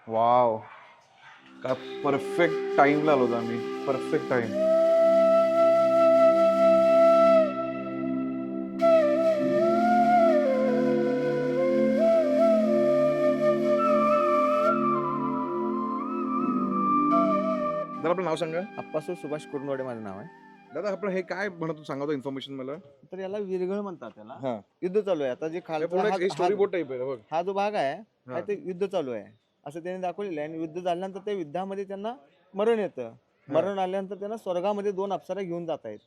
Wow, काय perfect टाइमला आलो होतो आम्ही, परफेक्ट टाइम. दादा आपलं नाव सांगा. अप्पासू सुभाष कुरनवाडे माझं नाव आहे. दादा आपलं हे काय म्हणतो सांगा इन्फॉर्मेशन मला. तर याला विरगळ म्हणतात त्याला. हा, युद्ध चालू आहे आता जे स्टोरी बोट टाईप आहे बघ. हा जो भाग आहे हा. हा ते युद्ध चालू आहे असं त्यांनी दाखवलेलं आहे. आणि युद्ध झाल्यानंतर त्या युद्धामध्ये त्यांना मरण येतं. मरण आल्यानंतर त्यांना स्वर्गामध्ये 2 अप्सरा घेऊन जात आहेत.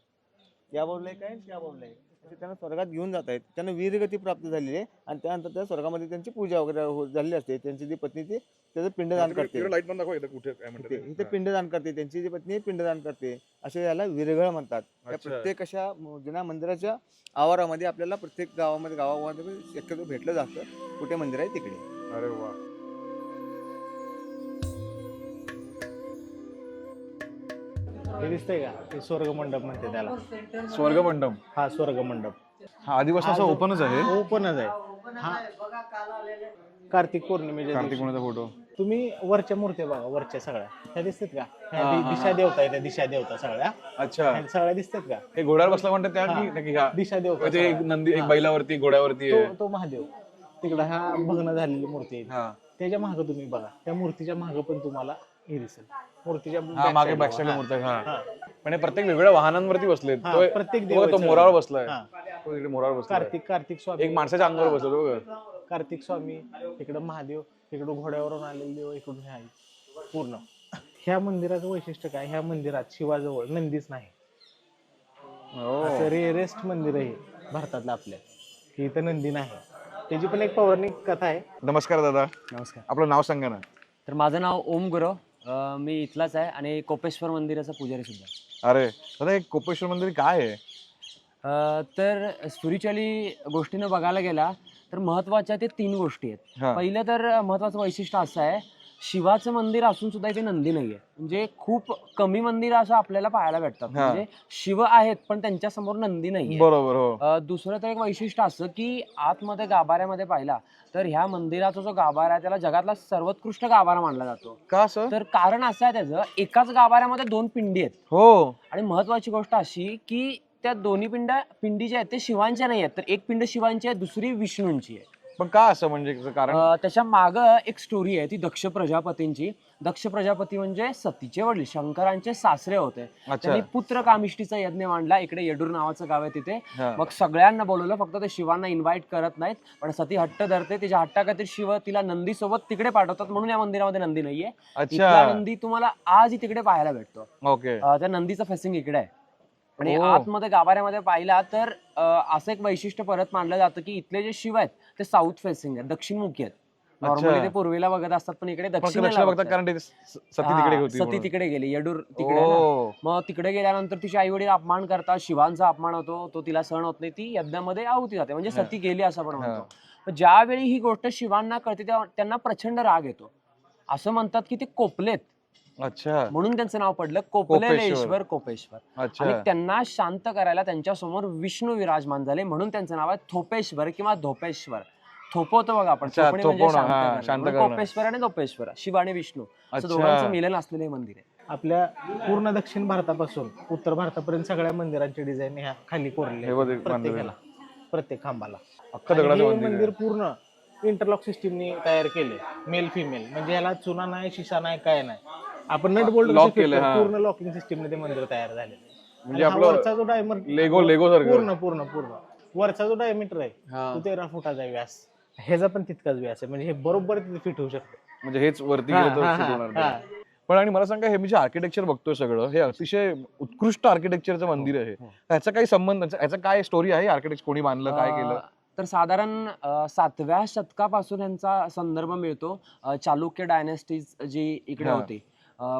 या बाजूला एक आहे त्या बाजूला एक, असे त्यांना स्वर्गात घेऊन जात आहेत. त्यांना वीरगती प्राप्त झालेली आहे आणि त्यानंतर त्या स्वर्गामध्ये त्यांची पूजा वगैरे झालेली असते. त्यांची जी पत्नी ती त्याचं पिंडदान करते. लाईट पण दाखवा इथं कुठे काय म्हणतात ते. इथे पिंडदान करते, त्यांची जी पत्नी आहे पिंडदान करते, असे याला विरगळ म्हणतात. त्या अच्छा. प्रत्येक अशा जुन्या मंदिराच्या आवारामध्ये आपल्याला प्रत्येक गावामध्ये शक्यतो भेटलं जातं कुठे मंदिर आहे तिकडे. अरे वा. हे दिसतंय का, ते स्वर्ग मंडप म्हणते त्याला. स्वर्ग मंडप. हा स्वर्ग मंडप हा आदिवासी असं ओपनच आहे. ओपनच आहे. हा कार्तिक पौर्णिमेच्या कार्तिक दिवशी. कोणाचा फोटो. तुम्ही वरच्या मूर्त्या बघा, वरच्या सगळ्या ह्या दिसतात का, ह्या दिशा देवता आहे, त्या दिशा देवता सगळ्या अच्छा, ह्या सगळ्या दिसतात का. हे घोड्यावर बसला म्हणतात त्या हा. की ह्या दिशा देवता ते एक नंदी एक बैलावरती घोड्यावरती आहे. तो महादेव तिकडं हा भग्न झालेली मूर्ती आहे. हा त्याच्या मागे तुम्ही बघा, त्या मूर्तीच्या मागे पण तुम्हाला हे दिसेल. मूर्तीच्या हा मागे backside बॅकसाइड ला. मूर्ती आहे. हा हा. पण हे प्रत्येक वेगवेगळ्या वाहनांवरती बसलेत. हा, तो प्रत्येक तो देवाचं- मोरावर बसलाय. हा. तो इकडे मोरावर बसलाय. कार्तिक स्वामी एक माणसाच्या अंगावर बसलो बघ. कार्तिक स्वामी, इकडं महादेव, इकडं घोड्यावरून आलेले देव, इकडून हे आहे पूर्ण. ह्या मंदिराचं वैशिष्ट्य काय, ह्या मंदिरात शिवाजवळ नंदीच नाही. असं रेअरेस्ट मंदिर आहे भारतातलं आपल्या, की इथं नंदी नाही. त्याची पण एक पौराणिक कथा आहे. नमस्कार दादा, नमस्कार. आपलं नाव सांगा ना. तर माझं नाव ओम गुरव. मी इथलाच आहे आणि कोपेश्वर मंदिराचा पुजारी सुद्धा. अरे दादा हे कोपेश्वर मंदिर काय आहे. तर स्पिरिच्युअली गोष्टीनं बघायला गेला तर महत्वाच्या ते 3 गोष्टी आहेत. हा. पहिलं तर महत्वाचं वैशिष्ट्य असं आहे, शिवाचं मंदिर असून सुद्धा इथे नंदी नाहीये. म्हणजे खूप कमी मंदिर असं आपल्याला पाहायला भेटतात. हा. म्हणजे शिव आहेत पण त्यांच्या समोर नंदी नाहीये. बरोबर. हो. दुसरं तर एक वैशिष्ट्य असं की आतमध्ये गाभाऱ्यामध्ये पाहिला तर ह्या मंदिराचा जो गाभारा आहे त्याला जगातला सर्वोत्कृष्ट गाभारा मानला जातो. का असं. तर कारण असं आहे त्याचं, एकाच गाभाऱ्यामध्ये 2 पिंडी आहेत. हो. आणि महत्वाची गोष्ट अशी की त्या दोन्ही पिंडी ज्या आहेत ते शिवांच्या नाही आहेत. तर एक पिंड शिवांची आहे, दुसरी विष्णूंची आहे. पण का असं म्हणजे त्याचं कारण. त्याच्या मागं एक स्टोरी आहे ती दक्ष प्रजापतींची. दक्ष प्रजापती म्हणजे सतीचे वडील, शंकरांचे सासरे होते. अच्छा. त्यांनी पुत्र कामिष्टीचा यज्ञ मांडला. इकडे येडूर नावाचं गाव आहे तिथे. हा. मग सगळ्यांना बोलवलं, फक्त ते शिवांना इन्व्हाइट करत नाहीत. पण सती हट्ट धरते. तिच्या हट्टाखातीर शिव तिला नंदी सोबत तिकडे पाठवतात. म्हणून या मंदिरामध्ये नंदी नाहीये. इथला अच्छा. नंदी तुम्हाला आजही तिकडे पाहायला भेटतो. ओके. त्या नंदीचं फेसिंग इकडे आहे. आणि ओ. आतमध्ये गाभाऱ्यामध्ये पाहिला तर असं एक वैशिष्ट्य परत मानलं जातं की इथले जे शिव आहेत ते साऊथ फेसिंग आहेत, दक्षिणमुखी आहेत. नॉर्मली ते पूर्वेला बघत असतात पण इकडे फक्त दक्षिणेला लक्षात बघतात बघतात. कारण ते सती तिकडे होती सती म्हणून. तिकडे गेली, येडूर तिकडे आहे ना. ओ. मग तिकडे गेल्यानंतर तिचे आई वडील अपमान करतात, शिवांचा अपमान होतो, तो तिला सहन होत नाही, ती यज्ञामध्ये आहुती जाते, म्हणजे सती गेली असं आपण म्हणतो. पण ज्यावेळी ही गोष्ट शिवांना कळते तेव्हा त्यांना प्रचंड राग येतो. असं म्हणतात की ते कोपलेत, अच्छा. म्हणून त्यांचं नाव पडलं कोपलेश्वर कोपेश्वर. अच्छा. आणि त्यांना शांत करायला त्यांच्या समोर विष्णू विराजमान झाले, म्हणून त्यांचं नाव आहे थोपेश्वर किंवा धोपेश्वर. थोपवतो बघा आपण, अच्छा, थोपणे म्हणजे थोपवणं, शांत हा, करणं. शांत म्हणून करणं. कोपेश्वर आणि धोपेश्वर, शिव आणि विष्णू असं अच्छा. दोघांचं मिलन असलेलं हे मंदिर आहे. आपल्या पूर्ण दक्षिण भारतापासून उत्तर भारतापर्यंत सगळ्या मंदिरांची डिझाईन ह्या खाली कोरलेली हे बघ, आहे. एक प्रत्येक मंदिर. ह्याला, प्रत्येक खांबाला. अख्खं आणि दगडाचं हे मंदिर मंदिर आहे. पूर्ण इंटरलॉक सिस्टीमने तयार केले, मेल फिमेल. म्हणजे ह्याला चुना नाही, शिसा नाही, काय नाही. आपण नट बोल्ट Lock केलंय, हा. पूर्ण लॉकिंग सिस्टीमने ते मंदिर तयार झालेलं आहे. म्हणजे आणि हा आपलं वरचा जो डायमंड लेगो सारखं. पूर्ण पूर्ण पूर्ण वरचा जो डायमीटर आहे हा. तो 13 फुटाचा आहे व्यास. ह्याचा पण तितकाच व्यास आहे, म्हणजे हे बरोबर तिथे फिट होऊ शकतं. म्हणजे हेच वरती हा, गेलं तर हा, fit हा, होणार हा. ते. पण आणि मला सांगा, हे मी जे आर्किटेक्चर बघतोय सगळं, हे अतिशय उत्कृष्ट आर्किटेक्चरचं मंदिर आहे. ह्याचा काही संबंध, ह्याचा काय स्टोरी आहे, आर्किटेक्ट कोणी बांधलं, काय केलं. तर साधारण 7व्या शतकापासून यांचा संदर्भ मिळतो. चालुक्य डायनेस्टीज जी इकडे हा. होती,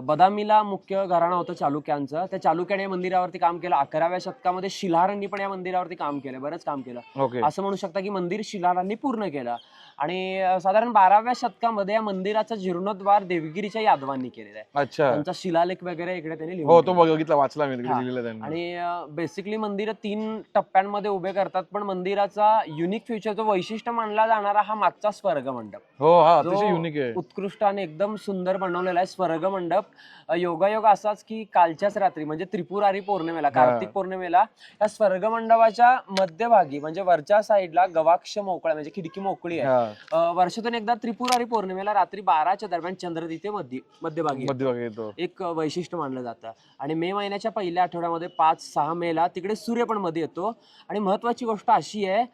बदामीला मुख्य घराणं होतं चालुक्यांचं. त्या चालुक्याने या मंदिरावरती काम केलं. 11व्या शतकामध्ये शिलाहारांनी पण या मंदिरावरती काम केलं, बरंच काम केलं. ओके. असं म्हणू शकता की मंदिर शिलाहारांनी पूर्ण केलं. आणि साधारण 12व्या शतकामध्ये या मंदिराचा जीर्णोद्धार देवगिरीच्या यादवांनी केलेला आहे. अच्छा. त्यांचा शिलालेख वगैरे इकडे त्यांनी हो, तो लिहून बघितला, वाचला मी, तिकडे हा. लिहिलेलं त्यांनी. आणि बेसिकली मंदिर 3 टप्प्यांमध्ये उभे करतात, पण मंदिराचा युनिक फीचर, वैशिष्ट्य मानला जाणारा हा मागचा स्वर्ग मंडप, हो, हा जो अतिशय युनिक आहे. उत्कृष्ट आणि एकदम सुंदर बनवलेला आहे. स्वर्ग मंडप योगायोग असाच की कालच्याच रात्री म्हणजे त्रिपुरारी पौर्णिमेला, कार्तिक पौर्णिमेला या स्वर्ग मंडपाच्या मध्यभागी म्हणजे वरच्या साईडला गवाक्ष मोकळा म्हणजे खिडकी मोकळी आहे. हा, वर्षातून एकदा त्रिपुरारी पौर्णिमेला रात्री 12च्या दरम्यान चंद्र तिथे मध्यभागी येतो. मध्यभागी येतो. एक वैशिष्ट्य मानलं जातं. आणि मे महिन्याच्या पहिल्या आठवड्यामध्ये 5-6 मेला तिकडे सूर्य पण मध्ये येतो. आणि महत्वाची गोष्ट अशी आहे,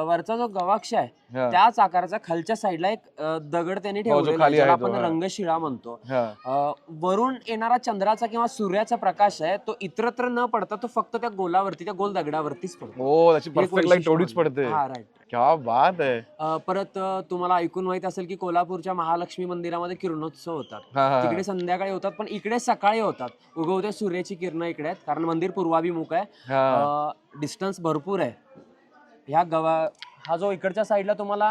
वरचा जो गवाक्ष आहे हा. त्याच आकाराचा खालच्या साईडला एक दगड त्यांनी जो ठेवलेला आहे, खाली ज्याला आहे तो, आपण हा. रंगशिळा म्हणतो. हा. वरून येणारा चंद्राचा किंवा सूर्याचा प्रकाश आहे तो इतरत्र न पडता तो फक्त त्या गोलावरती, त्या गोल दगडावरतीच पडतो. हो, त्याची एक परफेक्ट लाईन वैशिष्ट्य तेवढीच मानलं. पडते. हा, राईट. क्या बात आहे. परत तुम्हाला ऐकून माहित असेल की कोल्हापूरच्या महालक्ष्मी मंदिरामध्ये किरणोत्सव होतात. हा, हा, तिकडे संध्याकाळी होतात, पण इकडे सकाळी होतात. उगवत्या सूर्याची किरण इकडे आहेत, कारण मंदिर पूर्वाभिमुख आहे. हा. डिस्टन्स भरपूर आहे. हा जो इकडच्या साईडला तुम्हाला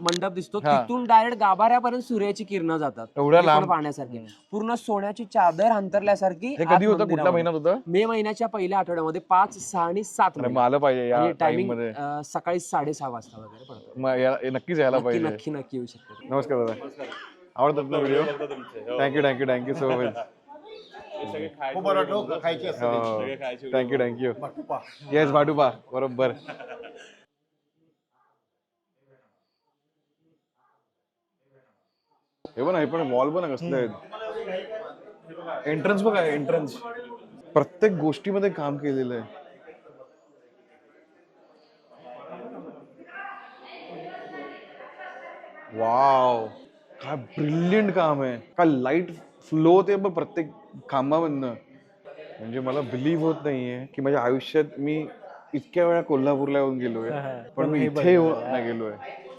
मंडप दिसतो, हा. तिथून डायरेक्ट गाभाऱ्यापर्यंत सूर्याची किरण जातात. एवढ्या हे पण लांब? पाहण्यासारखी पूर्ण सोन्याची चादर अंतरल्यासारखी. हे आत कधी होतं, कुठल्या मंदिरामध्ये. महिन्यात होतं? मे महिन्याच्या पहिल्या आठवड्यामध्ये 5, 6 आणि 7 अरे, मग आलं पाहिजे या टाइम टायमिंग मध्ये. सकाळी 6:30 वाजता वगैरे पडतो. मग नक्कीच यायला नक्की पाहिजे. नक्की नक्की येऊ शकतो. नमस्कार दादा, आवडतात ना video? Thank you thank you thank you so much. Thank you thank you. Yes, भाटुपा बरोबर. हे बघ ना, हे पण वॉल पण कसले आहेत. एंट्रन्स बघा, एंट्रन्स प्रत्येक गोष्टीमध्ये काम केलेलं आहे. वाव, काय ब्रिलियंट काम आहे. काय लाईट फ्लो होते बघ प्रत्येक खांबामधनं. म्हणजे मला बिलीव्ह होत नाहीये की माझ्या आयुष्यात मी इतक्या वेळा कोल्हापूरला येऊन गेलोय, पण मी इथे येऊन नाही गेलोय.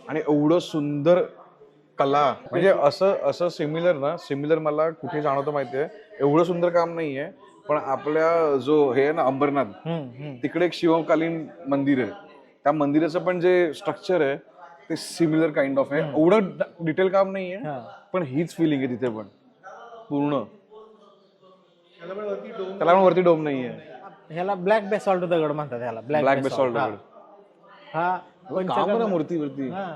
आणि एवढं सुंदर कला, म्हणजे असं सिमिलर मला कुठे जाणवतं माहितीये. एवढं सुंदर काम नाहीये, पण आपल्या जो हे आहे ना अंबरनाथ, तिकडे एक शिवकालीन मंदिर आहे. त्या मंदिराचं पण जे स्ट्रक्चर आहे ते सिमिलर काइंड ऑफ आहे. एवढं डिटेल काम नाहीये, पण हीच फिलिंग आहे तिथे पण पूर्ण. त्याला पण वरती डोम नाहीये. ह्याला ब्लॅक बेसॉल्ट दगड म्हणतात. ह्याला ब्लॅक बेसॉल्ट दगड. हा काम आहे ना मूर्ती वरती. हा,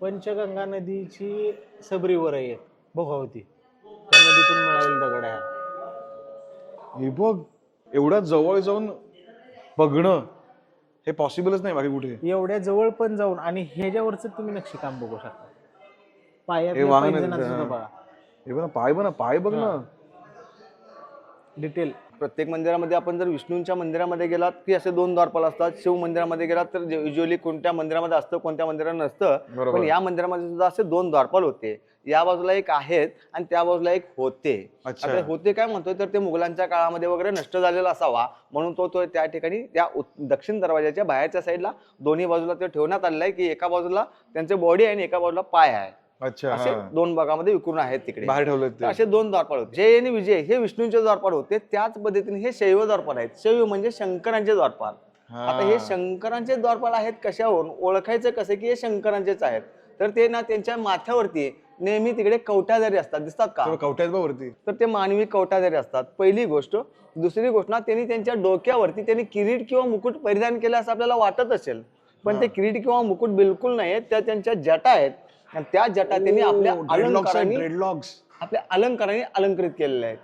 पंचगंगा नदीची सबरीवर आहे भोगावती, त्या नदीतून मिळालेला दगड आहे. हे बघ, एवढ्या जवळ जाऊन बघणं हे पॉसिबलच नाही बाकी कुठे. एवढ्या जवळ पण जाऊन, आणि ह्याच्यावरच तुम्ही नक्षीकाम बघू शकता. पायात हे वाहन पैंजणाचं सुद्धा बघा, हे बघ ना, पाय बघ ना. डिटेल. प्रत्येक मंदिरामध्ये आपण जर विष्णूंच्या मंदिरामध्ये गेलात की असे 2 द्वारपाल असतात. शिव मंदिरामध्ये गेलात तर युजली कोणत्या मंदिरामध्ये असतं, कोणत्या मंदिरात नसतं. बरोबर. पण या मंदिरामध्ये सुद्धा असे 2 द्वारपाल होते. या बाजूला एक आहेत आणि त्या बाजूला एक होते. अच्छा. आता होते काय म्हणतोय तर ते मुघलांच्या काळामध्ये वगैरे नष्ट झालेला असावा म्हणून तो त्या ठिकाणी त्या दक्षिण दरवाजाच्या बाहेरच्या साईडला दोन्ही बाजूला ते ठेवण्यात आलेलं आहे की एका बाजूला त्यांचे बॉडी आहे आणि एका बाजूला पाय आहे. अच्छा, असे 2 भागामध्ये विखुरून आहेत तिकडे. बाहेर ठेवले तर असे 2 द्वारपाल होते. जय आणि विजय हे विष्णूंचे द्वारपाल होते. त्याच पद्धतीने हे शैव द्वारपाल आहेत. शैव म्हणजे शंकरांचे द्वारपाल. आता हे शंकरांचे द्वारपाल आहेत कशावरून ओळखायचं कसं की हे शंकरांचेच आहेत, तर ते ना त्यांच्या माथ्यावरती नेहमी तिकडे कवटाधारी असतात. दिसतात का कवट्यात बघ वरती? तर ते मानवी कवटाधारी असतात, पहिली गोष्ट. दुसरी गोष्ट ना, त्यांनी त्यांच्या डोक्यावरती त्यांनी किरीट किंवा मुकुट परिधान केलं असं आपल्याला वाटत असेल, पण ते किरीट किंवा मुकुट बिलकुल नाही आहेत. त्या त्यांच्या जटा आहेत आणि त्या जटा त्यांनी आपल्या अलंकाराने अलंकृत केलेल्या आहेत.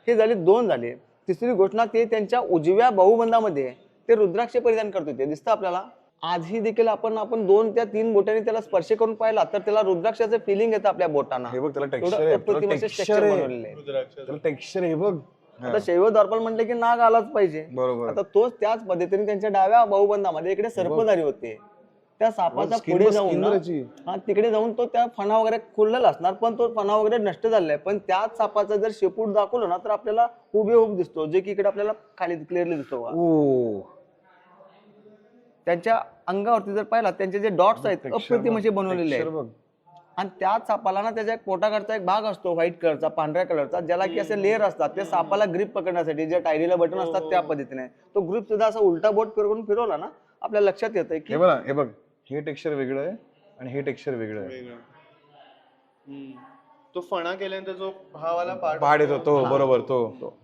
हे झाले 2 झाले. तिसरी गोष्ट ना, ते त्यांच्या उजव्या बाहुबंदामध्ये ते रुद्राक्ष परिधान करत होते. दिसतं आपल्याला आजही देखील आपण 2 त्या 3 बोटांनी त्याला स्पर्श करून पाहिला तर त्याला रुद्राक्षाचं फिलिंग येतं आपल्या बोटांना. हे बघ, त्याला एवढं अप्रतिम असे structure बनवलेलं आहे. टेक्स्चर हे बघ. आता शैव द्वारपाल म्हटलं की नाग आलाच पाहिजे. बरोबर. आता तोच त्याच पद्धतीने त्यांच्या डाव्या बाहुबंदामध्ये इकडे सर्पधारी होते. त्या सापाचा पुढे जाऊन ना, तिकडे जाऊन तो त्या फणा वगैरे खुललेला असणार, पण तो फणा वगैरे नष्ट झालेला आहे. पण त्याच सापाचा जर शेपूट दाखवलं ना तर आपल्याला हुबेहूब दिसतो, जे की इकडे आपल्याला खाली क्लिअरली दिसतो. त्यांच्या अंगावरती जर पाहिला त्यांचे जे डॉट्स आहेत अप्रतिम असे बनवलेले आहेत. आणि त्याच सापाला ना त्याच्या पोटाकडचा एक भाग असतो व्हाईट कलरचा, पांढऱ्या कलरचा, ज्याला की असे लेअर असतात. ते सापाला ग्रिप पकडण्यासाठी जे टायरीला बटन असतात त्या पद्धतीने तो ग्रिप सुद्धा असा उलटा बोट करून फिरवला ना आपल्या लक्षात येतं की हे बघ, हे टेक्स्चर वेगळं आहे आणि हे टेक्स्चर वेगळं आहे. वेगळं. तो फणा केल्यानंतर जो हा वाला पाड येतो तो, बरोबर तो.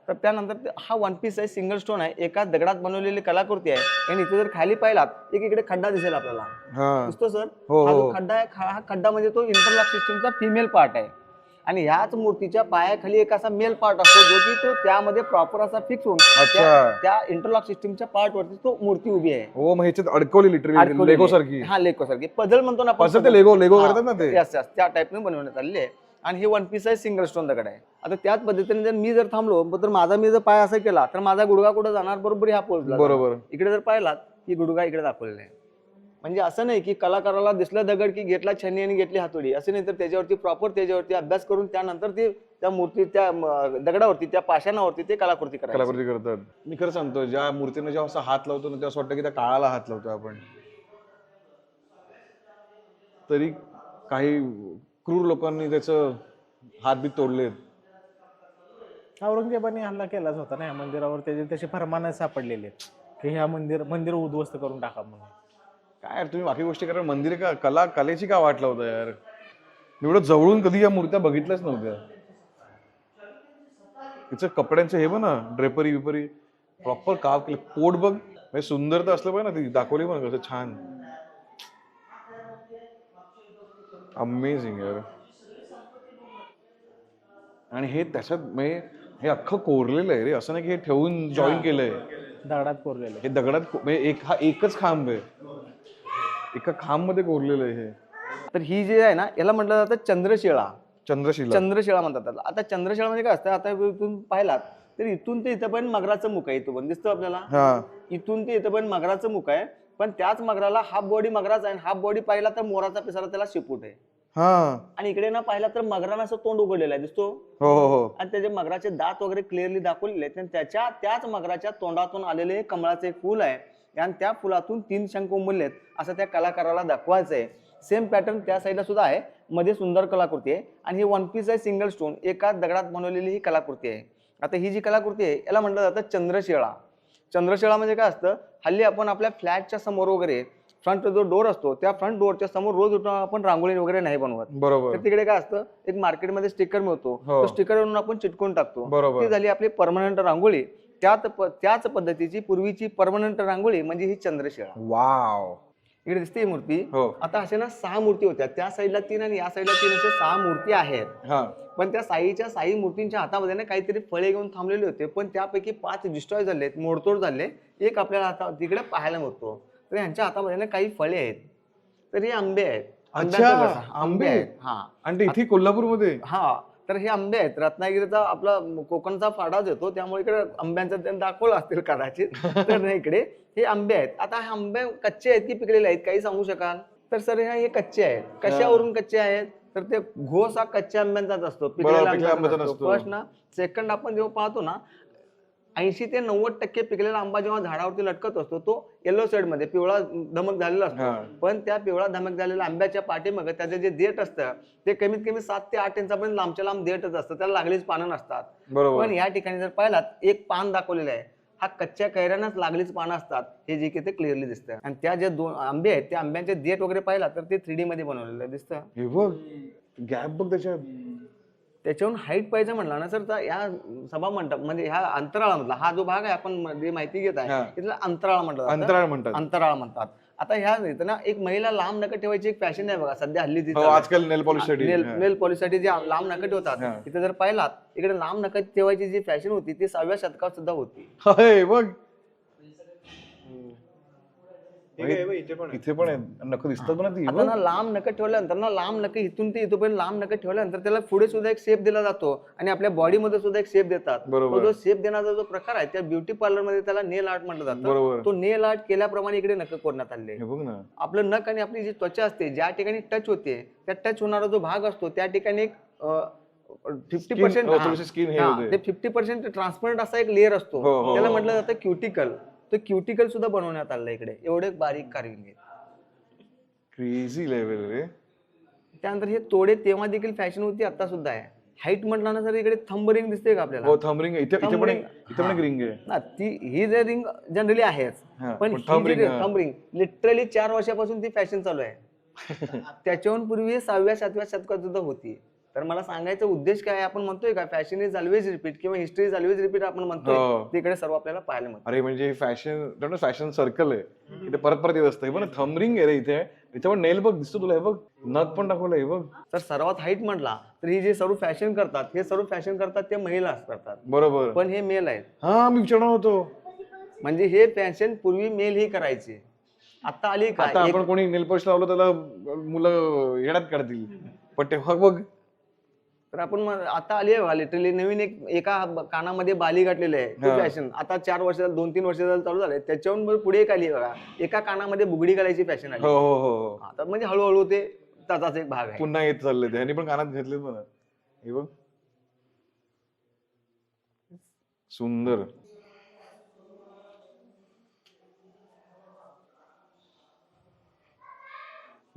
तर त्यानंतर हा वन पीस आहे, सिंगल स्टोन आहे, एका दगडात बनवलेली कलाकृती आहे. आणि इथे जर खाली पाहिलात एक इकडे खड्डा दिसेल आपल्याला, हा दिसतो सर? हो, हा हो. जो खड्डा आहे, हा खड्डा म्हणजे तो इंटरलॉक सिस्टीमचा फिमेल पार्ट आहे. आणि ह्याच मूर्तीच्या पायाखाली एक असा मेल पार्ट असतो जो की तो त्यामध्ये प्रॉपर असा फिक्स होऊन अच्छा. त्या इंटरलॉक सिस्टीमच्या पार्ट वरती तो मूर्ती उभी आहे. हो, मग ह्याच्यात अडकवली लिटरली अडकवलेली लेगो आहे. सारखी. हा लेगो सारखी पझल म्हणतो ना आपण. असं ते लेगो हा, करतात ना ते. yes, yes, त्या टाईपने बनवण्यात आलेली आहे. आणि हे वन पीस आहे, सिंगल स्टोन दगड आहे. आता त्याच पद्धतीने जर मी जर थांबलो तर माझा मी जर पाय असा केला तर माझा गुडघा कुठे जाणार, बरोबर ह्या पोजला. बरोबर. इकडे जर पाहिलात की गुडघा इकडे दाखवलेला आहे. म्हणजे असं नाही की कलाकाराला दिसलं दगड की घेतला छन्नी आणि घेतली हातोडी, असं नाही. तर त्याच्यावरती प्रॉपर त्याच्यावरती अभ्यास करून त्यानंतर ते त्या मूर्ती त्या दगडावरती त्या पाषाणावरती ते कलाकृती करायची. कलाकृती करतात. मी खरं सांगतो, ज्या मूर्तीने जेव्हा असा हात लावतो ना तेव्हा असं वाटतं की त्या काळाला हात लावतो आपण. तरी काही क्रूर लोकांनी त्याचं हात बी तोडलेत. औरंगजेबाने हल्ला केलाच होता ना या मंदिरावर, त्याचे तसे फरमान सापडलेले की ह्या मंदिर उद्ध्वस्त करून टाका म्हणून. काय यार, तुम्ही बाकी गोष्टी करा, मंदिर का कलेची का वाट लावता यार? एवढं जवळून कधी या मूर्त्या बघितल्याच नव्हत्या. तिचं कपड्यांचं हे बघ ना, ड्रेपरी विपरी प्रॉपर काव केलं. पोट बघ, म्हणजे सुंदरता असलं पाहिजे ना, ती दाखवली पण कसं छान. अमेझिंग यार. आणि हे त्याच्यात म्हणजे हे अख्खं कोरलेलं आहे रे, असं नाही की हे ठेवून जॉईन केलंय. दगडात कोरलेले. हे दगडात म्हणजे हा एकच खांब आहे, एका खांब मध्ये कोरलेलं आहे हे. तर ही जी आहे ना, याला म्हटलं जातं चंद्रशिळा. चंद्रशिला. चंद्रशिळा म्हणतात त्याला. आता चंद्रशिळा म्हणजे काय असतं, आता इथून पाहिलात तर इथून ते इथं पण मगराचं मुख आहे. इथं पण दिसतो आपल्याला, हा इथून ते इथं पण मगराचं मुख आहे. पण त्याच मगराला हाफ बॉडी मगराचा आहे, हाफ बॉडी पाहिला तर मोराचा पिसारा त्याला शिपूट आहे. हा आणि इकडे ना पाहिला तर मगरानं असं तोंड उघडलेलं आहे, दिसतो? हो हो हो. आणि त्याचे मगराचे दात वगैरे क्लिअरली दाखवलेले आहेत. आणि त्याच मगराच्या तोंडातून आलेले कमळाचं एक फुल आहे आणि त्या फुलातून 3 शंख उमललेत असं त्या कलाकाराला दाखवायचं आहे. सेम पॅटर्न त्या साईडला सुद्धा आहे, मध्ये सुंदर कलाकृती आहे. आणि ही वन पीस आहे, सिंगल स्टोन, एका दगडात बनवलेली ही कलाकृती आहे. आता ही जी कलाकृती आहे याला म्हटलं जातं चंद्रशिळा. चंद्रशिळा म्हणजे काय असतं, हल्ली आपण आपल्या फ्लॅटच्या समोर वगैरे फ्रंट जो डोर असतो त्या फ्रंट डोअरच्या समोर रोज उठून आपण रांगोळी वगैरे नाही बनवत. बरोबर. तर तिकडे काय असतं, एक मार्केटमध्ये स्टिकर मिळतो, हो. तो स्टिकर वरून आपण चिटकून टाकतो. बरोबर. ती झाली आपली परमनंट रांगोळी. त्याच पद्धतीची पूर्वीची परमनंट रांगोळी म्हणजे ही चंद्रशिळा. वाव. इकडे दिसते ही मूर्ती. हो. आता अशा ना 6 मूर्ती होत्या, त्या साईडला 3 आणि या साईडला 3 असे 6 मूर्ती आहेत. हा पण त्या साई मूर्तींच्या हातामध्ये ना काहीतरी फळे घेऊन थांबलेले होते, पण त्यापैकी 5 डिस्ट्रॉय झालेत, मोडतोड झाले. एक आपल्याला आता तिकडे पाहायला मिळतो. तर यांच्या हातामध्ये ना काही फळे आहेत. तर हे आंबे आहेत. आंब्याचा अच्छा, रस. आंबे आहेत. हा आणि ते इथे कोल्हापूरमध्ये. हा तर हे आंबे आहेत. रत्नागिरीचा आपला कोकणचा फाडाच येतो, त्यामुळे इकडे आंब्यांचा त्यांनी दाखवलं असतील कदाचित. तर नाही, इकडे हे आंबे आहेत. आता हे आंबे कच्चे आहेत की पिकलेले आहेत, काही सांगू शकाल? तर सर हे कच्चे आहेत. कशावरून कच्चे आहेत? तर ते घोस हा कच्च्या आंब्यांचाच असतो, पिकलेल्या आंब्याचा नसतो. फर्स्ट ना. सेकंड, आपण जेव्हा पाहतो ना 80 ते 90% पिकलेला आंबा जेव्हा झाडावरती लटकत असतो तो येलो साईड मध्ये पिवळा धमक झालेला असतो. पण त्या पिवळा धमक झालेल्या आंब्याच्या पाठीमागे त्याचे जे देठ असतं ते कमीत कमी 7 ते 8 इंचापर्यंत लांबच्या लांब देठच असतं, त्याला लागलीच पानं नसतात. बरोबर. पण या ठिकाणी जर पाहिलात एक पान दाखवलेलं आहे, हा कच्च्या कैऱ्यांनाच लागलीच पानं असतात, हे जे की ते क्लिअरली दिसतं. आणि त्या जे 2 आंबे आहेत त्या आंब्यांचे देठ वगैरे पाहिला तर ते 3D मध्ये बनवलेलं दिसतं. हे बघ, गॅप बघ त्याच्यात. त्याच्याहून हाईट पाहिजे म्हणला ना सर, तर या सभा मंडप म्हणजे ह्या अंतराळामधला हा जो भाग आहे आपण जे माहिती घेत आहे तिथला अंतराळ म्हटलं जातं. अंतराळ म्हणतात. अंतराळ म्हणतात. आता ह्या इथं ना एक महिला लांब नख ठेवायची एक फॅशन आहे बघा सध्या हल्ली हो, आजकाल नेल पॉलिश साठी. नेल पॉलिशसाठी जे लांब नख ठेवतात, इथे जर पाहिलात इकडे लांब नख ठेवायची जी फॅशन होती ती 6व्या शतकात सुद्धा होती. हे बघ, इथे पण इथे पण आहे. नख दिसतात पण ती. आता ना लांब नख ठेवल्यानंतर ना लांब नख इथून ते इथपर्यंत लांब नख ठेवल्यानंतर त्याला पुढे सुद्धा एक शेप दिला जातो आणि आपल्या बॉडीमध्ये सुद्धा एक शेप देतात. तो जो शेप देण्याचा जो प्रकार आहे त्या ब्युटी पार्लर मध्ये त्याला नेल आर्ट म्हटलं जातं. तो नेल आर्ट केल्याप्रमाणे इकडे नख कोरण्यात आले. हे बघ ना, आपलं नख आणि आपली जी त्वचा असते ज्या ठिकाणी टच होते त्या टच होणारा जो भाग असतो त्या ठिकाणी एक 50% स्किन हे ते 50% ट्रान्सपरंट असा एक लेअर असतो, त्याला म्हटलं जातं क्युटिकल. तो क्युटिकल सुद्धा बनवण्यात आलं इकडे. एवढे बारीक कार्विंग आहे. क्रेझी लेवल रे. त्यानंतर हे तोडे तेव्हा देखील फॅशन होती, आता सुद्धा आहे. हाईट म्हटलं ना सर इकडे थंब रिंग दिसते का आपल्याला? हो थंब रिंग इथे Thumb ring. इथे पण एक रिंग आहे. ना ती ही जे रिंग जनरली आहेच, हा, पण पण thumb ring, हा. थंब रिंग लिटरली 4 वर्षापासून ती फॅशन चालू आहे. त्याच्याहून पूर्वी 6व्या-7व्या शतकात सुद्धा होती. तर मला सांगायचा उद्देश काय आहे, आपण म्हणतोय का फॅशन इज ऑलवेज रिपीट किंवा हिस्ट्री इज ऑलवेज रिपीट आपण म्हणतोय, हो. तिकडे सर्व आपल्याला पाहायला मिळतं. अरे म्हणजे फॅशन सर्कल आहे. इथे परत परत येत असतं. हे बघ थंब रिंग आहे रे इथे. इथे पण नेल बघ दिसतो तुला, हे बघ नख पण दाखवलंय, हे बघ. तर सर्वात हाईट म्हटला तर ही जे सर्व फॅशन करतात, हे सर्व फॅशन करतात ते महिला करतात, बरोबर. पण हे मेल आहेत. हा मी विचारणार होतो. म्हणजे हे फॅशन पूर्वी मेल ही करायचे, आता आली का आता आपण कोणी नेल पॉलिश लावलं त्याला मुलं येड्यात काढतील, पण तेव्हा बघ तर आपण आता आली आहे लिटरली नवीन एका कानामध्ये बाली घातलेली आहे ती फॅशन. आता 4 वर्ष 2-3 वर्ष चालू झाले. त्याच्याहून पुढे एक आली बघा, एका कानामध्ये बुगडी घालायची फॅशन आली. हो हो हो. आता म्हणजे हळूहळू ते त्याचाच एक भाग आहे. पुन्हा येत चालले ते, ह्यांनी पण कानात घेतले मला, हे बघ सुंदर.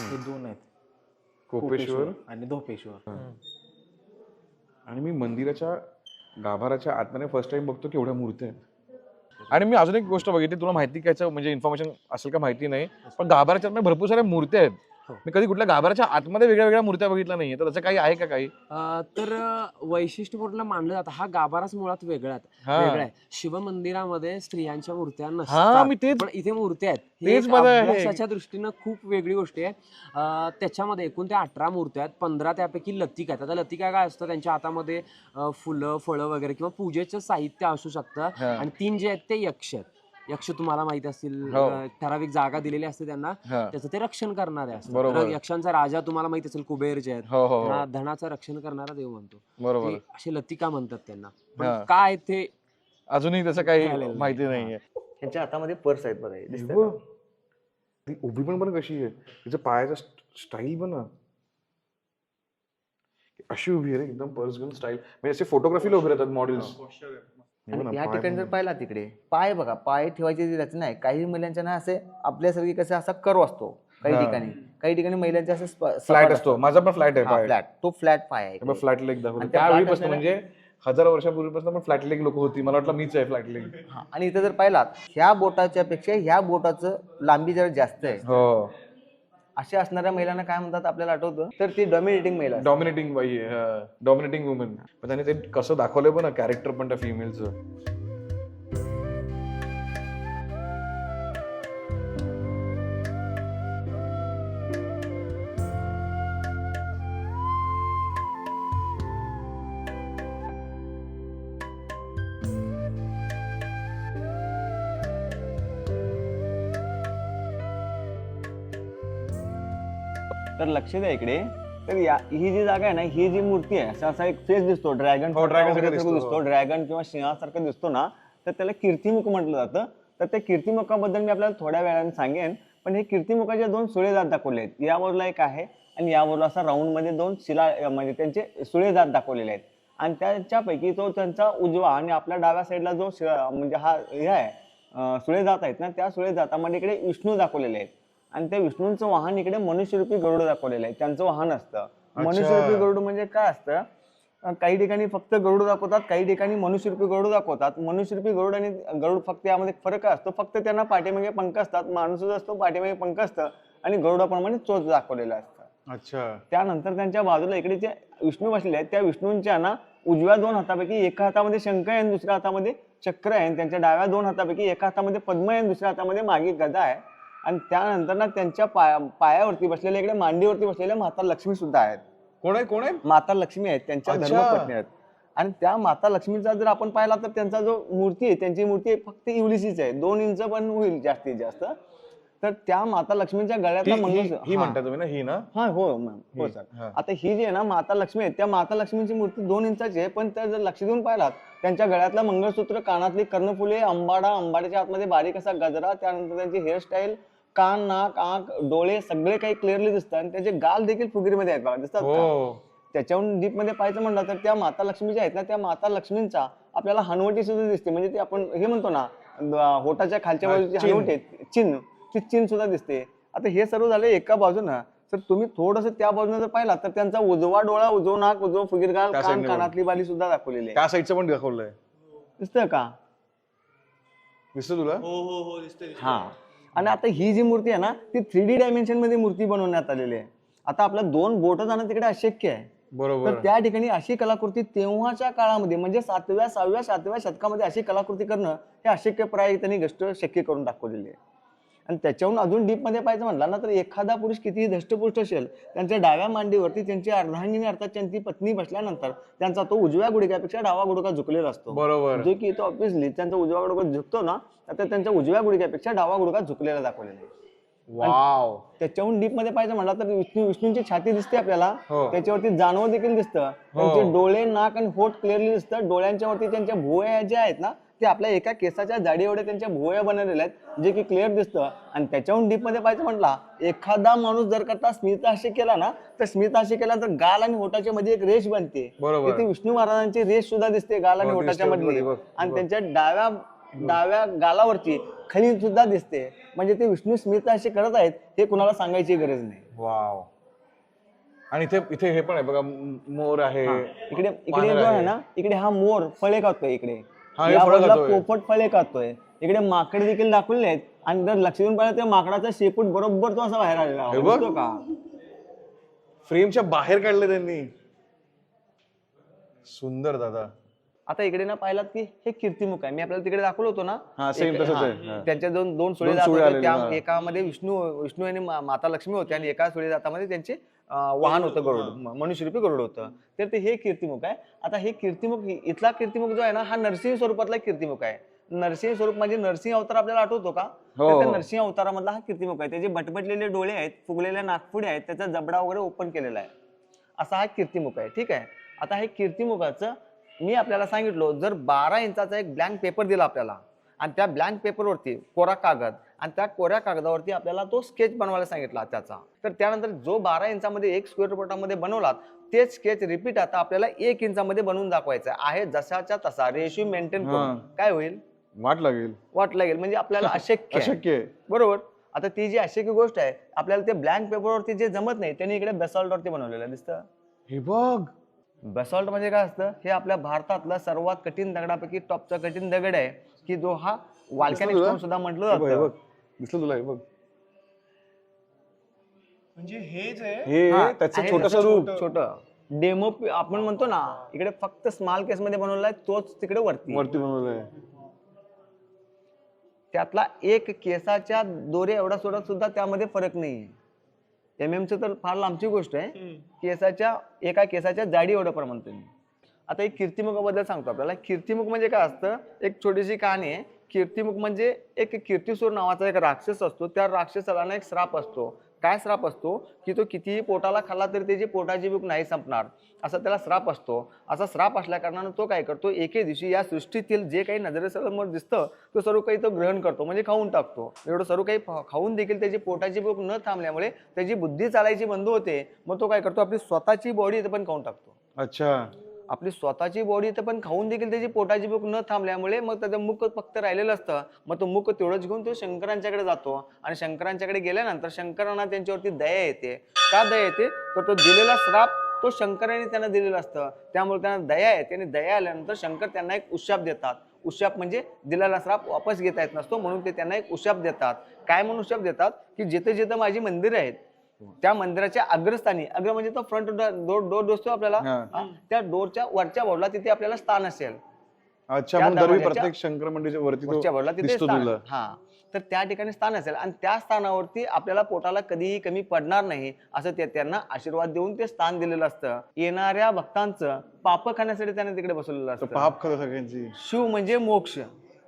हे 2 आहेत, कोपेश्वर आणि धोपेश्वर. आणि मी मंदिराच्या गाभाराच्या आतमध्ये फर्स्ट टाइम बघतो की एवढ्या मूर्त्या आहेत. आणि मी अजून एक गोष्ट बघितली, तुला माहिती काय म्हणजे इन्फॉर्मेशन असेल का माहिती नाही, पण गाभाराच्या आतमध्ये भरपूर साऱ्या मूर्त्या आहेत. मी कधी कुठल्या गाभाराच्या आतमध्ये वेगळ्या वेगळ्या मूर्त्या बघितल्या नाहीये, तर त्याचं काही आहे का काही? तर वैशिष्ट्यपूर्ण मानलं जातं, हा गाभाराच मुळात वेगळा आहे. शिवमंदिरामध्ये स्त्रियांच्या मूर्त्या मी तेच- नसतात, पण इथे मूर्त्या आहेत. ही तेच एक बघा आहे. अभ्यासाच्या दृष्टीनं खूप वेगळी गोष्ट आहे. त्याच्यामध्ये एकूण त्या 18 मूर्त्या आहेत, 15 त्यापैकी लतिका आहेत. आता लतिका काय असतं, त्यांच्या हातामध्ये फुलं फळं वगैरे किंवा पूजेचं साहित्य असू शकतं. आणि 3 जे आहेत ते यक्ष आहेत. यक्ष तुम्हाला माहिती असतील, ठराविक जागा दिलेली असते त्यांना, त्याचं ते रक्षण करणारे असतात. यक्षांचा राजा तुम्हाला माहिती असेल कुबेर जे आहेत, त्यांना धनाचं रक्षण करणारा देव म्हणतो. बरोबर. ते असे लतिका म्हणतात त्यांना, पण काय ते अजूनही त्याचं काही माहिती नाहीये. त्यांच्या हातामध्ये पर्स आहेत बघा, हे दिसतंय बघ. का? ती उभी पण कशी आहे, तिचं पायाचं स्टाईल पण अशी उभी आहे रे, एकदम पर्स घेऊन स्टाईल. म्हणजे असे फोटोग्राफीला उभे राहतात मॉडेल्स. आणि या ठिकाणी जर पाहिला तिकडे पाय बघा, पाय ठेवायची जी रचना आहे, काही महिलांच्या ना असे आपल्यासारखी कसं असा कर्व असतो काही ठिकाणी महिलांचे असे फ्लॅट असतो. माझा पण फ्लॅट आहे पाय. फ्लॅट, तो फ्लॅट पाय आहे. फ्लॅट लेग दाखवतो आणि त्या त्यावेळीपासून, flat म्हणजे 1000 वर्षापूर्वीपासून पण फ्लॅट लेग लोक होती. मला वाटलं मीच आहे फ्लॅट लेग. आणि इथं जर पाहिलात ह्या बोटाच्या पेक्षा ह्या बोटाचं लांबी जरा जास्त आहे. हो, अशा असणाऱ्या महिलांना काय म्हणतात आपल्याला आठवतं, तर ती डॉमिनेटिंग महिला असते. डॉमिनेटिंग बाई आहे, डॉमिनेटिंग वुमन. पण त्याने ते कसं दाखवलंय पण कॅरेक्टर पण त्या फिमेलचं. तर लक्ष द्या इकडे, तर ही जी जागा आहे ना, ही जी मूर्ती आहे, असा एक फेस दिसतो, ड्रॅगन दिसतो, ड्रॅगन किंवा सिंहासारखं दिसतो ना, तर त्याला कीर्तिमुख म्हटलं जातं. तर त्या कीर्तिमुखाबद्दल मी आपल्याला थोड्या वेळाने सांगेन. पण हे कीर्तिमुखाचे 2 सुळे दात दाखवले आहेत. या बाजूला एक आहे आणि या बाजूला असा राऊंड मध्ये 2 शिला म्हणजे त्यांचे सुळे दात दाखवलेले आहेत. आणि त्याच्यापैकी तो त्यांचा उजवा आणि आपल्या डाव्या साईडला जो म्हणजे हा हे आहे सुळे दात आहेत ना, त्या सुळे दातामध्ये इकडे विष्णू दाखवलेले आहेत. आणि त्या विष्णूंचं वाहन इकडे मनुष्यरूपी गरुड दाखवलेलं आहे, त्यांचं वाहन असतं. मनुष्यरूपी गरुड म्हणजे काय असतं, काही ठिकाणी फक्त गरुड दाखवतात, काही ठिकाणी मनुष्यरूपी गरुड दाखवतात. मनुष्यरूपी गरुड आणि गरुड फक्त यामध्ये फरक असतो, फक्त त्यांना पाठीमागे पंख असतात. माणूसच असतो, पाठीमागे पंख असतं आणि गरुडाप्रमाणे चोच दाखवलेलं असतं. अच्छा. त्यानंतर त्यांच्या बाजूला इकडे जे विष्णू बसलेले आहेत, त्या विष्णूंच्या ना उजव्या 2 हातापैकी एका हातामध्ये शंख आहे आणि दुसऱ्या हातामध्ये चक्र आहे. त्यांच्या डाव्या 2 हातापैकी एका हातामध्ये पद्म आहे आणि दुसऱ्या हातामध्ये मागे गदा आहे. आणि त्यानंतर ना त्यांच्या पायावरती बसलेल्या इकडे मांडीवरती बसलेल्या माता लक्ष्मी सुद्धा आहेत. कोण आहे? माता लक्ष्मी आहेत, त्यांच्या धर्मपत्नी आहेत. आणि त्या माता लक्ष्मीचा जर आपण पाहिला तर त्यांचा जो मूर्ती आहे, त्यांची मूर्ती फक्त इवलीचीच आहे, 2 इंच पण होईल जास्तीत जास्त. तर त्या माता लक्ष्मीच्या गळ्यातला मंगळसूत्र ही म्हणता तुम्ही ना, ही ना? हा, हो मॅम, हो सर. आता ही जी आहे ना माता लक्ष्मी आहे, त्या माता लक्ष्मीची मूर्ती 2 इंचाची आहे, पण त्या जर लक्ष देऊन पाहिलात त्यांच्या गळ्यातला मंगळसूत्र, कानातली कर्णफुले, अंबाड्याच्या आतमध्ये बारीक असा गजरा, त्यानंतर त्यांची हेअरस्टाईल, कान, नाक, आंख, डोळे सगळे काही क्लिअरली दिसतात. आणि त्याचे गाल देखील फुगीरमध्ये आहेत बघा, दिसतात का? त्याच्याहून डीप मध्ये पाहायचं म्हणलं तर त्या माता लक्ष्मीच्या आहेत ना, त्या माता लक्ष्मींचा आपल्याला हनुवटी सुद्धा दिसते. म्हणजे ते आपण हे म्हणतो ना, होटाच्या खालच्या बाजूची हनुवटी चिन्ह, ती चिन्ह सुद्धा दिसते. आता हे सर्व झाले एका बाजूनं. तर तुम्ही थोडंसं त्या बाजूने जर पाहिला तर त्यांचा उजवा डोळा, उजवं नाक, उजवं फुगीरगाल, त्या कान, side ने कानातली बाली सुद्धा दाखवलेली आहे. त्या साईडचं पण दाखवलंय. दिसतंय का? दिसतं तुला? हो हो हो दिसतंय दिसतंय. हा. आणि आता ही जी मूर्ती आहे ना ती 3D डायमेन्शन मध्ये मूर्ती बनवण्यात आलेली आहे. आता आपल्या 2 बोट जाणं तिकडे अशक्य आहे. बरोबर. तर त्या ठिकाणी अशी कलाकृती तेव्हाच्या काळामध्ये म्हणजे 7व्या, 6व्या, 7व्या शतकामध्ये अशी कलाकृती करणं हे अशक्यप्राय त्यांनी गोष्ट शक्य करून दाखवलेली आहे. आणि त्याच्याहून अजून डीप मध्ये पाहायचं म्हणलं ना तर एखादा पुरुष कितीही धष्टपुष्ट असेल त्यांच्या डाव्या मांडीवरती त्यांची अर्धांगिनी अर्थात त्यांची पत्नी बसल्यानंतर त्यांचा तो उजव्या गुडघ्यापेक्षा डावा गुडघा झुकलेला असतो. बरोबर. जो की तो ऑब्व्हियसली त्यांचा उजवा गुडघा झुकतो ना तर त्यांच्या उजव्या गुडघ्यापेक्षा डावा गुडघा झुकलेला दाखवलेला आहे. वाव. त्याच्याहून डीप मध्ये पाहायचं म्हणलं तर विष्णूंची छाती दिसते आपल्याला, हो. त्याच्यावरती जानव देखील दिसतं, त्यांचे डोळे, नाक आणि होठ क्लिअरली दिसतं. डोळ्यांच्या वरती त्यांच्या भुवया ज्या आहेत ना ते आपल्या एका केसाच्या जाडी एवढे त्यांच्या भुवया बनवलेल्या आहेत जे की क्लिअर दिसतं. आणि त्याच्याहून डीप मध्ये पाहायचं म्हटला एखादा माणूस जर का स्मितहास्य केला ना तर स्मितहास्य केल्यानंतर गाल आणि होठाच्या मध्ये एक रेष बनते. बरोबर. तिथे विष्णू महाराजांची रेष सुद्धा दिसते गाल आणि हो, होठाच्या दिसते, मधली. बघ, आणि त्यांच्या डाव्या गालावरती खळी सुद्धा दिसते. म्हणजे ते विष्णू स्मितहास्य करत आहेत हे कुणाला सांगायची गरज नाही. वाव. आणि इथे इथे हे पण आहे बघा, मोर आहे. इकडे इकडे जो आहे ना इकडे हा मोर फळे खातोय, इकडे हा, हे या फळं बाजूला खातोय. पोपट फळे खातोय, इकडे माकड देखील दाखवलेले आहेत. आणि जर लक्ष देऊन पाहिलं तर माकडाचा शेपूट बरोबर तो असा बाहेर आलेला आहे. हे बघ. दिसतो का? फ्रेमच्या बाहेर काढले त्यांनी. सुंदर दादा. आता इकडे ना पाहिलात की हे कीर्तिमुख आहे. मी आपल्याला तिकडे दाखवलं होतो ना. हा, same तसंच आहे. हा. त्यांच्या दोन सुळे दोन जात सुळे होते. आलेले, त्या हा. एकामध्ये विष्णू आणि माता लक्ष्मी होते आणि एका सुळे जातामध्ये त्यांचे वाहन होतं गरुड, मनुष्यरूपी गरुड होतं. तर ते हे कीर्तिमुख आहे. आता हे कीर्तिमुख इथला कीर्तिमुख जो आहे ना हा नरसिंह स्वरूपातला कीर्तिमुख आहे. नरसिंह स्वरूप म्हणजे नरसिंह अवतार आपल्याला आठवतो का? हो, तर त्या हो. नरसिंह अवतारामधला हा कीर्तिमुख आहे. त्याचे बटबटलेले डोळे आहेत, फुगलेल्या नागपुडे आहेत, त्याचा जबडा वगैरे ओपन केलेला आहे. असा हा कीर्तिमुख आहे. ठीक आहे. आता हे कीर्तिमुखाचं मी आपल्याला सांगितलो जर 12 इंचाचा एक ब्लँक पेपर दिला आपल्याला आणि त्या ब्लँक पेपरवरती कोरा कागद आणि त्या कोऱ्या कागदावरती आपल्याला तो स्केच बनवायला सांगितला त्याचा, तर त्यानंतर जो 12 इंचामध्ये एक स्क्वेअर फुटामध्ये बनवला तेच स्केच रिपीट आता आपल्याला 1 इंचामध्ये बनवून दाखवायचं आहे. जशाच्या तसा रेशिओ मेंटेन करून काय होईल? वाट लागेल. वाट लागेल म्हणजे आपल्याला अशक्य आहे. अशक्य आहे. बरोबर. आता ती जी अशक्य गोष्ट आहे आपल्याला ते ब्लँक पेपरवरती जे जमत नाही त्यांनी इकडे बेसॉल्टवरती बनवलेलं दिसतं. हे बघ. बेसॉल्ट म्हणजे काय असतं? हे आपल्या भारतातला सर्वात कठीण दगडापैकी टॉपचा कठीण दगड आहे की जो हा व्हॉल्कॅनिक स्टोन सुद्धा म्हटलं हे बघ, हे जातं. बघ. दिसलं तुला? हे बघ. म्हणजे हेच आहे. हे हा, त्याचं आहे छोटस ना, रूप. छोटं डेमो आपण म्हणतो ना इकडे फक्त स्मॉल केस मध्ये बनवलाय तोच तिकडे वरती. वरती बनवलंय. त्यातला एक केसाच्या दोरे एवढा सुद्धा त्यामध्ये फरक नाहीये. MM तर फार लांबची गोष्ट आहे. एका केसाच्या जाडी एवढं पण म्हणतो मी. आता एक कीर्तिमुखाबद्दल सांगतो आपल्याला. कीर्तिमुख म्हणजे काय असतं? एक छोटीशी कहाणी आहे. कीर्तिमुख म्हणजे एक कीर्तिसूर नावाचा एक राक्षस असतो. त्या राक्षसाला ना एक श्राप असतो. काय श्राप असतो की तो कितीही पोटाला खाल्ला तरी त्याची पोटाची भूक नाही संपणार असा त्याला श्राप असतो. असा श्राप असल्या कारणानं तो काय करतो, एके दिवशी या सृष्टीतील जे काही नजरेसमोर दिसतं तो सर्व काही तो ग्रहण करतो म्हणजे खाऊन टाकतो. एवढं सर्व काही खाऊन देखील त्याची पोटाची भूक न थांबल्यामुळे त्याची बुद्धी चालायची बंद होते. मग तो काय करतो, आपली स्वतःची बॉडी इथं पण खाऊन टाकतो. अच्छा. आपली स्वतःची बॉडी तर पण खाऊन देखील त्याची पोटाची भूक न थांबल्यामुळे मग त्याचं मुख फक्त राहिलेलं असतं. मग तो मुख तेवढंच घेऊन तो शंकरांच्याकडे जातो आणि शंकरांच्याकडे गेल्यानंतर शंकरांना त्यांच्यावरती दया येते. का दया येते? तर तो दिलेला श्राप तो शंकरांनी त्यांना दिलेला असतं, त्यामुळे त्यांना दया येते आणि दया आल्यानंतर शंकर त्यांना एक उशाप देतात. उशाप म्हणजे दिलेला श्राप वापस घेता येत नसतो म्हणून ते त्यांना एक उशाप देतात. काय म्हणून उशाप देतात की जिथे जिथे माझी मंदिरं आहेत त्या मंदिराच्या अग्रस्थानी, अग्र म्हणजे तो फ्रंट डोर दिसतो आपल्याला, त्या डोरच्या वरच्या बाजूला तिथे आपल्याला स्थान असेल. अच्छा. म्हणून दरवेळी प्रत्येक शंकर मंदिराच्या वरती वरच्या बाजूला तो तिथे दिसतो स्थान. तुला. हा, तर त्या ठिकाणी स्थान असेल आणि त्या स्थानावरती आपल्याला पोटाला कधीही कमी पडणार नाही असं ते त्यांना आशीर्वाद देऊन ते स्थान दिलेलं असतं. येणाऱ्या भक्तांचं पाप खाण्यासाठी त्याने तिकडे बसवलेलं असतं. पाप खातो सगळ्यांची. शिव म्हणजे मोक्ष,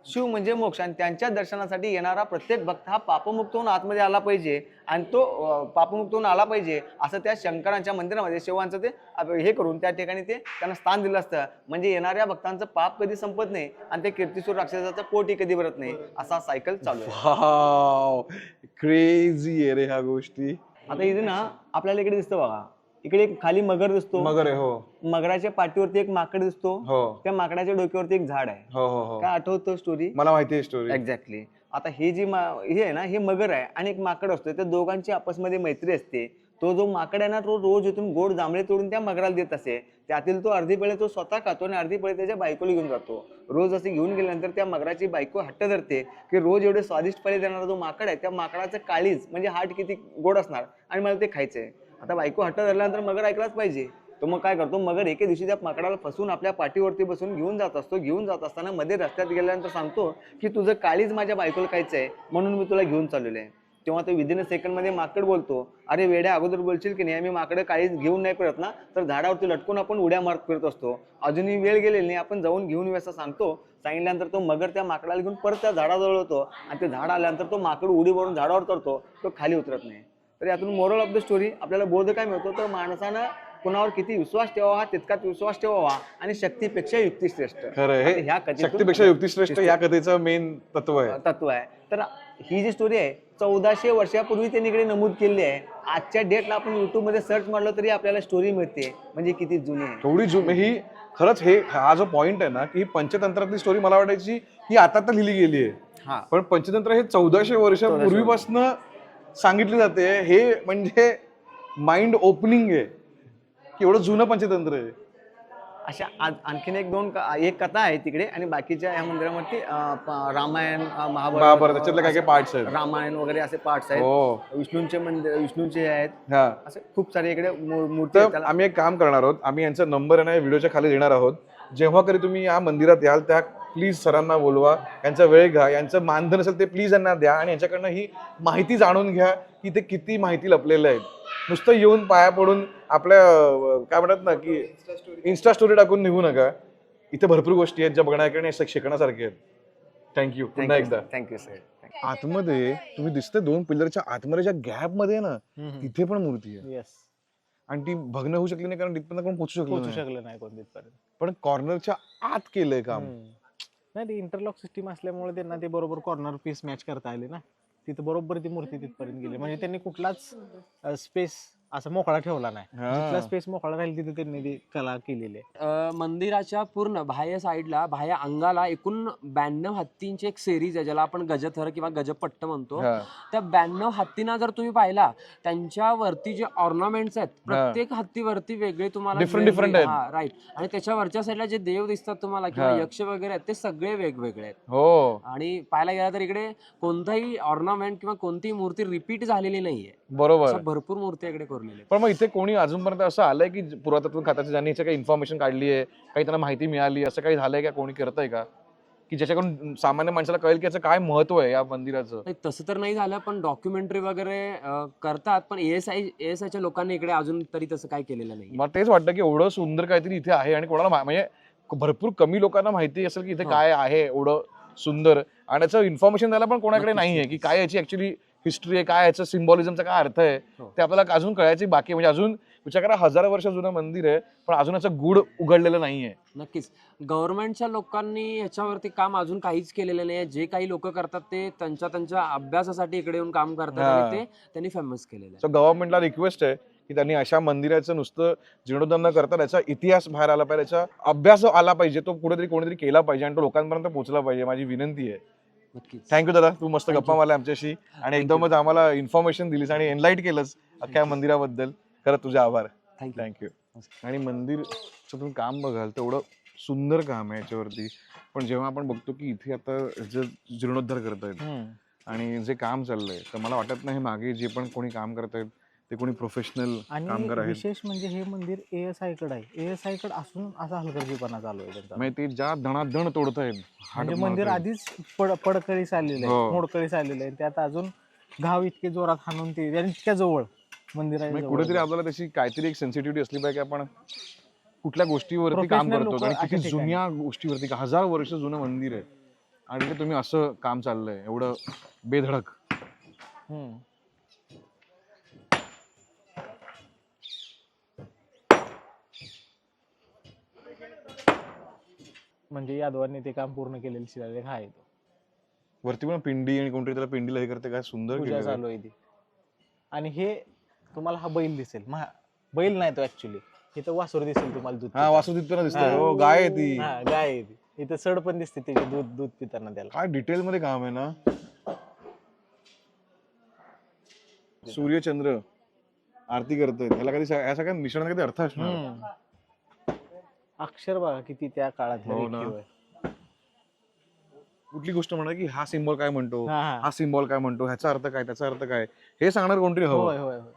शिव म्हणजे मोक्ष आणि त्यांच्या दर्शनासाठी येणारा प्रत्येक भक्त हा पापमुक्त होऊन आतमध्ये आला पाहिजे आणि तो पापमुक्त होऊन आला पाहिजे असं त्या शंकरांच्या मंदिरामध्ये शिवांचं ते हे करून त्या ठिकाणी ते त्यांना स्थान दिलं असतं. म्हणजे येणाऱ्या भक्तांचं पाप कधी संपत नाही आणि ते कीर्तिसूर राक्षसाचं पोटी कधी भरत नाही असा सायकल चालू आहे. वाव, क्रेझी आहे रे ह्या गोष्टी. आता इथे ना आपल्याला इकडे दिसतं बघा, इकडे एक खाली मगर दिसतो. मगर आहे. हो मगराच्या पाठीवरती एक माकड दिसतो. हो त्या माकडाच्या डोक्यावरती एक झाड आहे. हो हो हो. काय आठवतं स्टोरी? मला माहिती आहे स्टोरी. एक्झॅक्टली. आता हे जी हे आहे ना हे मगर आहे आणि एक माकड असतो. त्या दोघांची आपसमध्ये मैत्री असते. तो जो माकड आहे ना तो रोज इथून गोड जांभळे तोडून त्या मगराला देत असे. त्यातील तो अर्धी पळे तो स्वतः खातो आणि अर्धी पळे त्याच्या बायकोला घेऊन जातो. रोज असे घेऊन गेल्यानंतर त्या मगराची बायको हट्ट धरते की रोज एवढे स्वादिष्ट फळे देणारा जो माकड आहे त्या माकडाचं काळीज म्हणजे हाट किती गोड असणार आणि मला ते खायचंय. आता बायको हट्ट धरल्यानंतर मगर ऐकलाच पाहिजे. तो मग काय करतो, मगर एके दिवशी त्या माकडाला फसून आपल्या पाठीवरती बसून घेऊन जात असतो. घेऊन जात असताना मध्ये रस्त्यात गेल्यानंतर सांगतो की तुझं काळीज माझ्या बायकोला खायचंय म्हणून मी तुला घेऊन चाललेलं आहे. तेव्हा तो विदिन सेकंड मध्ये माकड बोलतो, अरे वेड्या अगोदर बोलशील की नाही, आम्ही माकडं काळीज घेऊन नाही फिरत ना, तर झाडावरती लटकून आपण उड्या मारत फिरत असतो. अजूनही वेळ गेलेली नाही, आपण जाऊन घेऊन येऊ असं सांगतो. सांगितल्यानंतर तो मगर त्या माकडाला घेऊन परत त्या झाडाजवळ होतो आणि ते झाड आल्यानंतर तो माकड उडी मारून झाडावर चढतो, तो खाली उतरत नाही. तर यातून मोरल ऑफ द स्टोरी आपल्याला बोध काय मिळतो, तर माणसानं कुणावर किती विश्वास ठेवावा तितकाच विश्वास ठेवावा आणि शक्तीपेक्षा युक्ती श्रेष्ठ. खरं आता ह्या हे कथेतून शक्तीपेक्षा युक्तिश्रेष्ठ या कथेचं मेन तत्व आहे. तत्व आहे. तर ही जी स्टोरी आहे 1400 वर्षापूर्वी त्यांनी इकडे नमूद केली आहे. आजच्या डेटला आपण युट्यूब मध्ये सर्च मारलं तरी आपल्याला स्टोरी मिळते, म्हणजे किती जुनी आहे. थोडी ही खरंच हा जो पॉइंट आहे ना की ही पंचतंत्रातली स्टोरी मला वाटायची ही आता तर लिहिली गेली आहे. हा पण पंचतंत्र हे 1400 वर्षापूर्वीपासून सांगितले जाते. हे म्हणजे माइंड ओपनिंग आहे की एवढं जुनं पंचतंत्र आहे. अशा आणखीन एक कथा आहे तिकडे आणि बाकीच्या या मंदिरामध्ये रामायण महाभारत त्याच्यातले काय काय पार्ट्स आहेत. रामायण वगैरे असे पार्ट्स आहेत. हो विष्णूंचे मंदिर विष्णूंचे आहेत. हा असे खूप सारे इकडे मूर्ती आहेत. तर त्याला आम्ही एक काम करणार आहोत, आम्ही यांचा नंबर आहे ना व्हिडिओच्या खाली देणार आहोत. जेव्हा कधी तुम्ही या मंदिरात याल त्या प्लीज सरांना बोलवा, यांचा वेळ घ्या, यांचं मानधन असेल ते प्लीज यांना द्या आणि यांच्याकडनं ही माहिती जाणून घ्या की ते किती माहिती लपलेलं आहे. नुसतं येऊन पाया पडून आपल्या काय म्हणतात ना की इन्स्टा स्टोरी टाकून निघू नका. इथे भरपूर गोष्टी आहेत ज्या बघण्याकडे आणि शिकण्यासारख्या आहेत. थँक्यू पुन्हा एकदा. Thank you sir. आतमध्ये तुम्ही दिसते 2 पिलरच्या आतमध्ये ज्या गॅप मध्ये ना तिथे पण मूर्ती आहे येस, आणि ती भग्न होऊ शकली नाही कारण तिथपर्यंत कोण पोहोचू शकलं पोहोचू नाही. शकलं नाही कोण तिथपर्यंत. पण कॉर्नरच्या आत केलंय काम. नाही, ते इंटरलॉक सिस्टीम असल्यामुळे त्यांना ते बरोबर कॉर्नर पीस मॅच करता आले ना. तिथं बरोबर ती मूर्ती तिथपर्यंत गेली. म्हणजे त्यांनी कुठलाच स्पेस असा मोकळा ठेवला नाही. हा. जिथला स्पेस मोकळा राहील तिथे त्यांनी ती कला केलेली आहे. मंदिराच्या पूर्ण बाह्य साईडला बाह्य अंगाला एकूण 92 हत्तींची एक सिरीज आहे ज्याला आपण गजथर किंवा गजपट्ट म्हणतो. हा. त्या 92 हत्तींना जर तुम्ही पाहिला त्यांच्यावरती जे ऑर्नामेंट्स आहेत प्रत्येक हत्तीवरती वेगळे तुम्हाला Different आहेत. राईट. आणि त्याच्या वरच्या साईडला जे देव दिसतात तुम्हाला किंवा हा. यक्ष वगैरे आहेत ते सगळे वेगवेगळे आहेत. हो आणि पाहायला गेला तर इकडे कोणताही ऑर्नामेंट किंवा कोणतीही मूर्ती रिपीट झालेली नाहीये. बरोबर. अशा भरपूर मूर्ती इकडे कोरलेल्या आहेत. पण मग इथे कोणी अजूनपर्यंत असं आलंय की पुरातत्व खात्याचे ज्यांनी याची काही इन्फॉर्मेशन काढली आहे, काही त्यांना माहिती मिळाली, असं काही झालंय का, कोणी करतंय का की ज्याच्याकडून सामान्य माणसाला कळेल की याचं काय महत्व आहे या मंदिराचं? नाही, तसं तर नाही झालं पण डॉक्युमेंटरी वगैरे करतात पण एएसआयच्या लोकांनी इकडे अजून तरी तसं काय केलेलं नाही. मला तेच वाटतं की एवढं सुंदर काहीतरी इथे आहे आणि कोणाला म्हणजे भरपूर कमी लोकांना माहिती असेल की इथे काय आहे एवढं सुंदर आणि याचं इन्फॉर्मेशन द्यायला पण कोणाकडे नाहीये की काय याची ऍक्च्युली हिस्ट्री आहे, काय याचं सिम्बॉलिझमचा काय अर्थ आहे ते आपल्याला अजून कळायची बाकी आहे. म्हणजे अजून विचार करा 1000 वर्ष जुनं मंदिर आहे पण अजून याचं गूढ उघडलेलं नाहीये. नक्कीच गव्हर्नमेंटच्या लोकांनी ह्याच्यावरती काम अजून काहीच केलेलं नाही. जे काही लोक करतात ते त्यांच्या अभ्यासासाठी इकडे येऊन काम करतात आणि ते त्यांनी फेमस केलेलं आहे. सो गव्हर्नमेंटला रिक्वेस्ट आहे की त्यांनी अशा मंदिराचं नुसतं जीर्णोद्धार न करता त्याचा इतिहास बाहेर आला पाहिजे, त्याचा अभ्यास आला पाहिजे, तो कुठेतरी कोणीतरी केला पाहिजे आणि तो लोकांपर्यंत पोहोचला पाहिजे. माझी विनंती आहे. नक्कीच. थँक्यू दादा, तू मस्त गप्पा मारल्या आमच्याशी आणि एकदमच आम्हाला इन्फॉर्मेशन दिलीस आणि एनलाइट केलंस अख्ख्या मंदिराबद्दल. खरंच तुझे आभार. थँक्यू. आणि मंदिरचं तुम्ही काम बघाल तेवढं सुंदर काम आहे याच्यावरती. पण जेव्हा आपण बघतो की इथे आता जे जीर्णोद्धार करतायत आणि जे काम चाललंय तर मला वाटत नाही मागे जे पण कोणी काम करतायत ते कोणी प्रोफेशनल आणि कामगार आहेत. विशेष म्हणजे हे मंदिर ASI कडे आहे. ASI कडे असून असा हलगर्जीपणा चालू आहे त्यांचा. म्हणजे ते ज्या दणादण तोडतायत म्हणजे मंदिर आधीच पडकळीस आलेलं हो. आहे, मोडकळीस आलेलं आहे. त्यात अजून घाव इतके जोरात हाणून ते आणि इतक्या जवळ मंदिर आहे. म्हणजे कुठेतरी आपल्याला त्याची काहीतरी एक सेन्सिटिव्हिटी असली पाहिजे की आपण कुठल्या गोष्टीवरती काम Professional करतो लोकं आणि अशा किती ठिकाणी. जुन्या गोष्टीवरती 1000 वर्ष जुनं मंदिर आहे आणि ते तुम्ही असं काम चाललंय एवढं बेधडक. हम्म. म्हणजे यादवांनी ते काम पूर्ण केलेलं शिलालेख आहे तो. वरती पण पिंडी आणि कोणतरी त्याला पिंडीला हे करते, काय सुंदर पूजा केलेलं आहे. चालू आहे ती. आणि हे तुम्हाला हा बैल दिसेल. बैल नाही तो ऍक्च्युली. इथं वासुर दिसेल तुम्हाला दूध हा पिताना. वासुदेव दिसतोय. हा. हो गाय आहे ती. हा, गाय आहे ती. इथं सड पण दिसते त्याची दूध पिताना त्याला. काय डिटेल मध्ये काम आहे ना. सूर्यचंद्र आरती करतोय याला कधी या सगळ्या मिश्रणात कधी अर्थ असणार. हम्म. अक्षर बघा किती त्या काळात हो ना. कुठली गोष्ट म्हणा की हा सिम्बॉल काय म्हणतो, हा सिम्बॉल काय म्हणतो, ह्याचा अर्थ काय, त्याचा अर्थ काय, हे सांगणार कोणतरी हवं होय होय होय.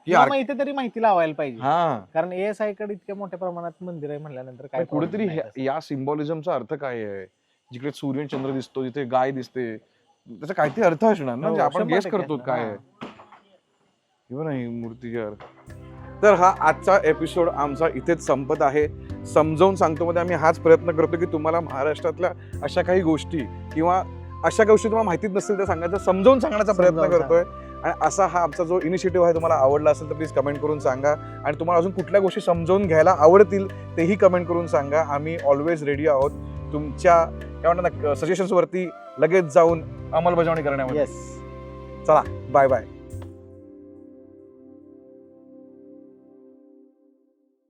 की किंवा माहिती तरी माहिती लावायला पाहिजे, हा कारण ASI कडे इतक्या मोठ्या प्रमाणात मंदिर आहे म्हणल्यानंतर काय पण कुठेतरी problem नाही तसं. या सिम्बॉलिझमचा अर्थ काय आहे, जिकडे सूर्य आणि चंद्र दिसतो, जिथे गाय दिसते, त्याचा काहीतरी अर्थ असणार ना, हो, जे आपण 100% गेस करतो असणार. काय आहे. किंवा नाही मूर्ती यार. तर हा आजचा एपिसोड आमचा इथेच संपत आहे. समजावून सांगतो मध्ये आम्ही हाच प्रयत्न करतो की तुम्हाला महाराष्ट्रातल्या अशा काही गोष्टी किंवा अशा गोष्टी तुम्हाला माहितीच नसतील तर सांगायचं, समजावून सांगण्याचा प्रयत्न समजावून करतोय. आणि असा हा आमचा जो इनिशिएटिव्ह आहे तुम्हाला आवडला असेल तर प्लीज कमेंट करून सांगा. आणि तुम्हाला अजून कुठल्या गोष्टी समजावून घ्यायला आवडतील तेही कमेंट करून सांगा. आम्ही ऑलवेज रेडी आहोत तुमच्या काय म्हणतात ना सजेशन्स वरती लगेच जाऊन अंमलबजावणी करण्यामध्ये. येस. चला बाय बाय.